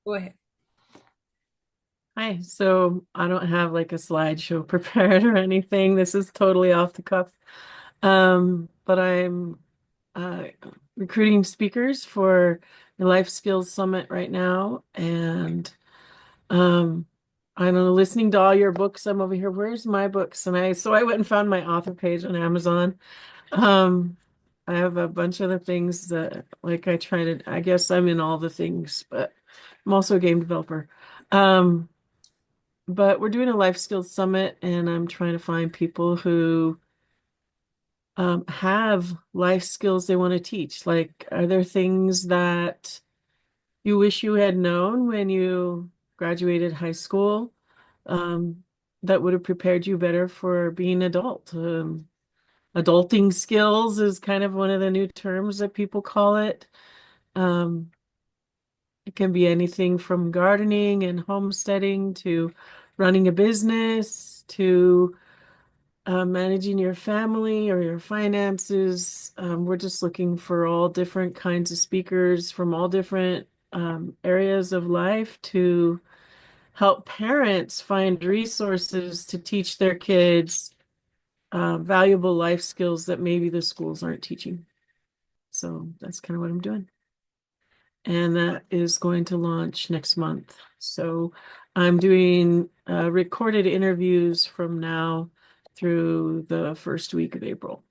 Go ahead. Hi, so I don't have like a slideshow prepared or anything. This is totally off the cuff. But I'm uh, recruiting speakers for the Life Skills Summit right now, and um, I'm listening to all your books. I'm over here. Where's my books? And I went and found my author page on Amazon. Um, I have a bunch of the things that like I try to. I guess I'm in all the things, but I'm also a game developer. Um, but we're doing a life skills summit, and I'm trying to find people who have life skills they want to teach. Like, are there things that you wish you had known when you graduated high school um, that would have prepared you better for being an adult? Adulting skills is kind of one of the new terms that people call it. Um, it can be anything from gardening and homesteading to running a business to managing your family or your finances. We're just looking for all different kinds of speakers from all different areas of life to help parents find resources to teach their kids valuable life skills that maybe the schools aren't teaching. So that's kind of what I'm doing. And that is going to launch next month. So I'm doing recorded interviews from now through the first week of April.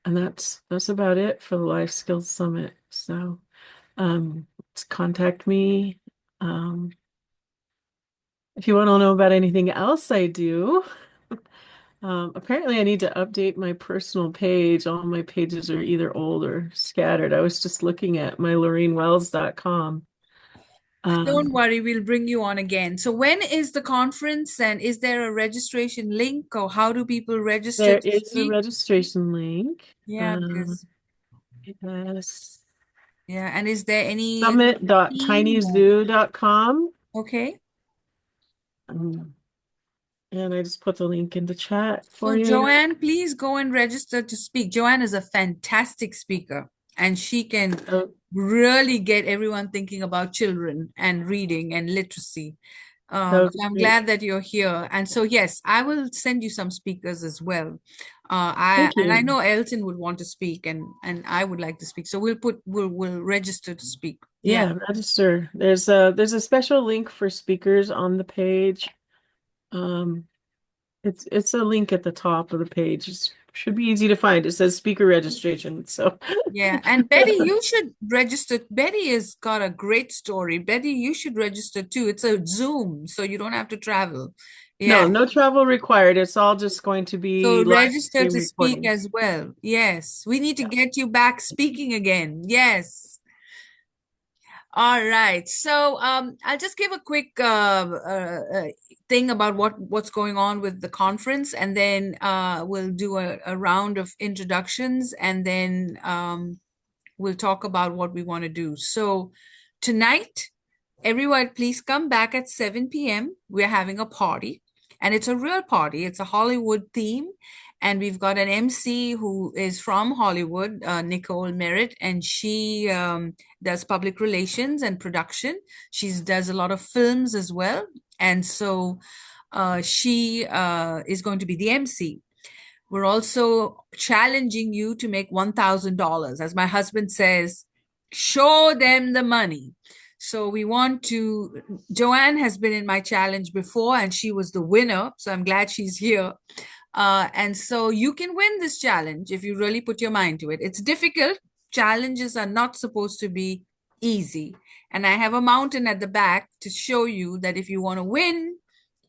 And that's about it for the Life Skills Summit. So contact me. Um, if you want to know about anything else I do, apparently I need to update my personal page. All my pages are either old or scattered. I was just looking at my LorraineWells.com. Don't Um, worry, we'll bring you on again. So when is the conference and is there a registration link or how do people register there to is a speak? registration link. Yeah, because Yes. yeah, and is there any theme or Summit.tinysoo.com. okay? Um, and I just put the link in the chat for So you. Joanne, please go and register to speak. Joanne is a fantastic speaker and she can Oh, really get everyone thinking about children and reading and literacy. that would So be I'm great. glad that you're here. And so yes, I will send you some speakers as well. Thank I you. know Elton would want to speak and I would like to speak. So we'll register to speak. Yeah. Yeah, register. There's a special link for speakers on the page. Um, it's a link at the top of the page. It should be easy to find. It says speaker registration. So Yeah, and Betty, you should register. Betty has got a great story. Betty, you should register too. It's a Zoom, so you don't have to travel. Yeah, no, no travel required. It's all just going to so be live register stream to speak recording. as well. Yes, we need to Yeah. get you back speaking again. Yes. All right. So I'll just give a quick thing about what's going on with the conference, and then we'll do a round of introductions, and then we'll talk about what we want to do. So tonight, everyone, please come back at 7 p.m. We're having a party, and it's a real party. It's a Hollywood theme, and we've got an MC who is from Hollywood, Nicole Merritt, and she does public relations and production. She does a lot of films as well, and so she is going to be the MC. We're also challenging you to make $1,000. As my husband says, show them the money. So we want to, Joanne has been in my challenge before and she was the winner. So I'm glad she's here. And so you can win this challenge if you really put your mind to it. It's difficult. Challenges are not supposed to be easy. And I have a mountain at the back to show you that if you want to win,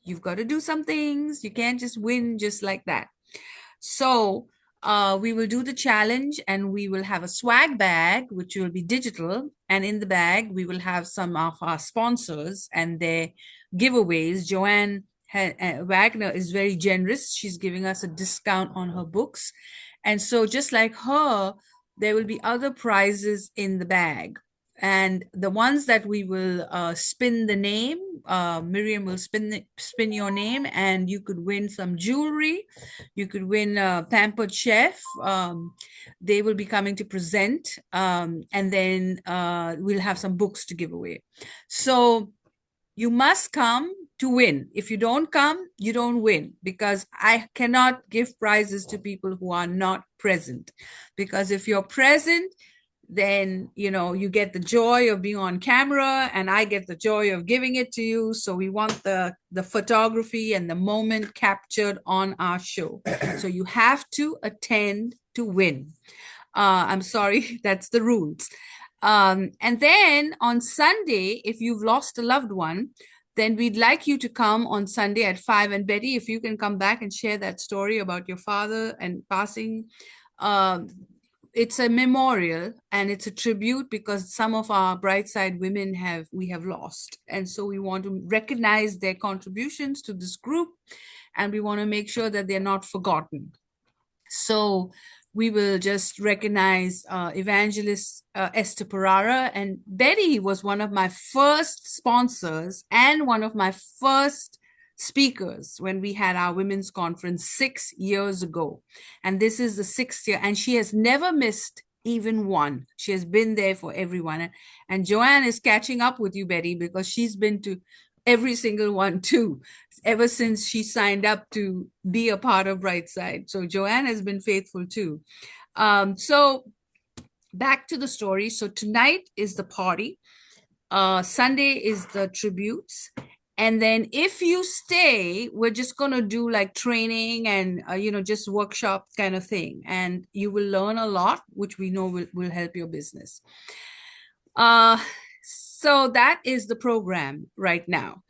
you've got to do some things. You can't just win just like that. So we will do the challenge and we will have a swag bag, which will be digital. And in the bag, we will have some of our sponsors and their giveaways. Joanne Wagner is very generous. She's giving us a discount on her books. And so, just like her, there will be other prizes in the bag. And the ones that we will spin the name, Miriam will spin your name, and you could win some jewelry. You could win a Pampered Chef. They will be coming to present, and then we'll have some books to give away. So you must come to win. If you don't come, you don't win, because I cannot give prizes to people who are not present. Because if you're present, then you get the joy of being on camera, and I get the joy of giving it to you. So we want the photography and the moment captured on our show. So you have to attend to win. I'm sorry, that's the rules. And then on Sunday, if you've lost a loved one, then we'd like you to come on Sunday at 5. And Betty, if you can come back and share that story about your father and passing. It's a memorial and it's a tribute, because some of our Brightside women we have lost. And so we want to recognize their contributions to this group, and we want to make sure that they're not forgotten. So we will just recognize Evangelist Esther Parara. And Betty was one of my first sponsors and one of my first speakers when we had our women's conference 6 years ago. And this is the 6th year, and she has never missed even one. She has been there for everyone. And Joanne is catching up with you, Betty, because she's been to every single one too, ever since she signed up to be a part of Brightside. So Joanne has been faithful too. So back to the story. So tonight is the party. Sunday is the tributes. And then if you stay, we're just going to do like training and, just workshop kind of thing. And you will learn a lot, which we know will help your business. So that is the program right now.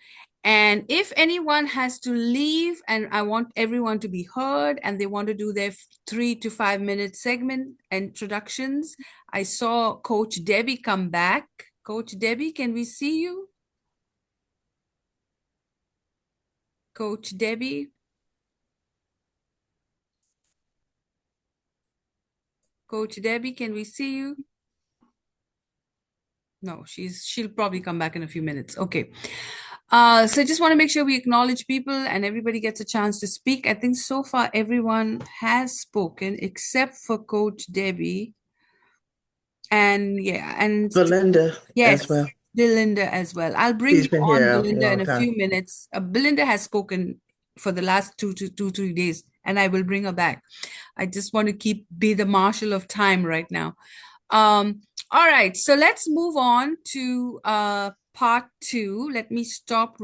And if anyone has to leave, and I want everyone to be heard, and they want to do their 3 to 5 minute segment introductions, I saw Coach Debbie come back. Coach Debbie, can we see you? Coach Debbie? Coach Debbie, can we see you? No, she'll probably come back in a few minutes. Okay. So I just want to make sure we acknowledge people and everybody gets a chance to speak. I think so far everyone has spoken except for Coach Debbie. And Belinda yes, as well. Belinda as well. I'll bring She's you been on, here a Belinda, in long a time. few minutes. Belinda has spoken for the last 3 days, and I will bring her back. I just want to be the marshal of time right now. All right, so let's move on to part 2. Let me stop